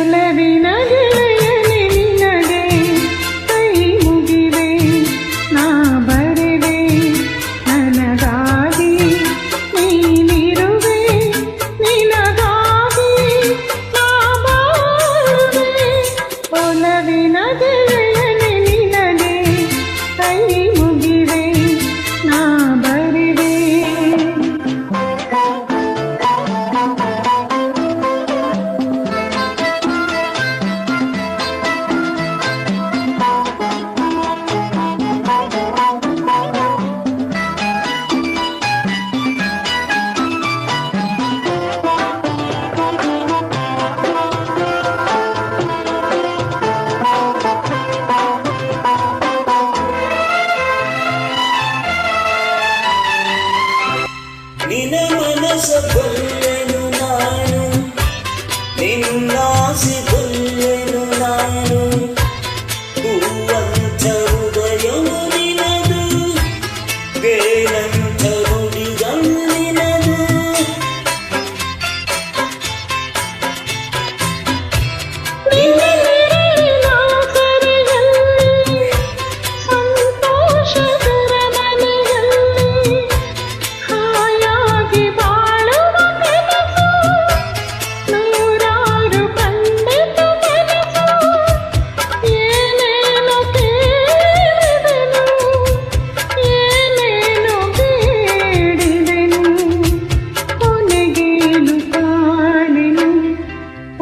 ಒಲವಿನ ಗೆಳೆಯನೆ ನಿನಗೆ ಕೈ ಮುಗಿವೆ ನಾ ಬರೆವೆ ನನಗಾಗಿ ನೀನಿರುವೆ ನಿನಗಾಗಿ ನಾ ಬಾಳುವೆ ಒಲವಿನ ಗೆಳೆಯನೆ ನಿನಗೆ ಕೈ ಮುಗಿವೆ ನಾ ಬರೆವೆ ನಿನ್ನ ಮನಸ ಬಲ್ಲೆನು ನಾನು ನಿನ್ನಾಸೆ ಬಲ್ಲೆನು ನಾನು ಹೂವಂತ ಹೃದಯವು ನಿನದು ಬೇರಂತ ನುಡಿಗಳು ನಿನದು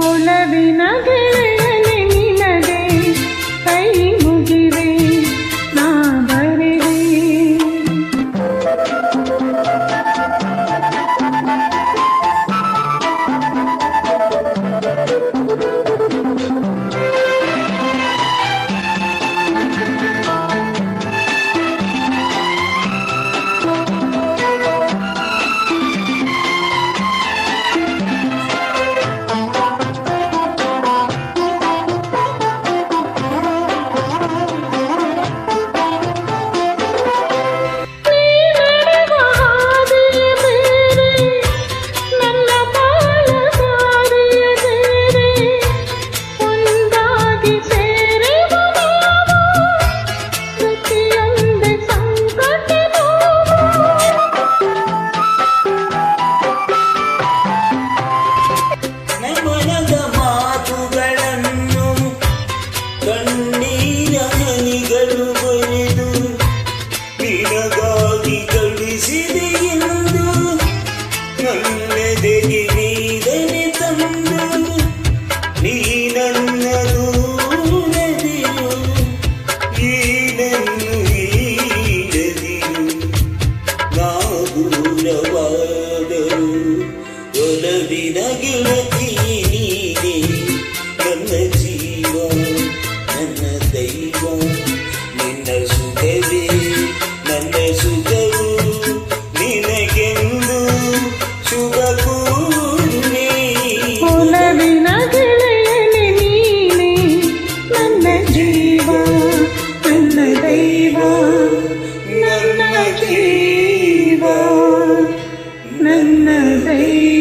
ಒಲವಿನ ಗೆಳೆಯನೆ ನಿನಗೆ ಕೈ ಮುಗಿವೆ ನಾ ಬರೆವೆ ನಿನಗಾಗಿ ಕಳಿಸಿದೆ ಎಂದು ನನ್ನೆದೆಗೆ ನೀದನೆ ತಂದು ನೀ ನನ್ನದು ನದಿರು ನೀನನ್ನು ಈಡದಿರು ನಾ ದೂರವಾದರು ಒಲವಿನ ಗೆಳತಿ ನೀನೆ ನನ್ನ ಜೀವ ನನ್ನ ದೈವ ನಿನ್ನ ಸುಖವೇ ನನ್ನ ಸುಖವು ನಿನಗೆಂದು ಶುಭ ಕೋರುವೆ ಒಲವಿನ ಗೆಳೆಯನೆ ನೀನೆ ನನ್ನ ಜೀವ ನನ್ನ ದೈವ ನನ್ನ ಜೀವ ನನ್ನ ದೈವ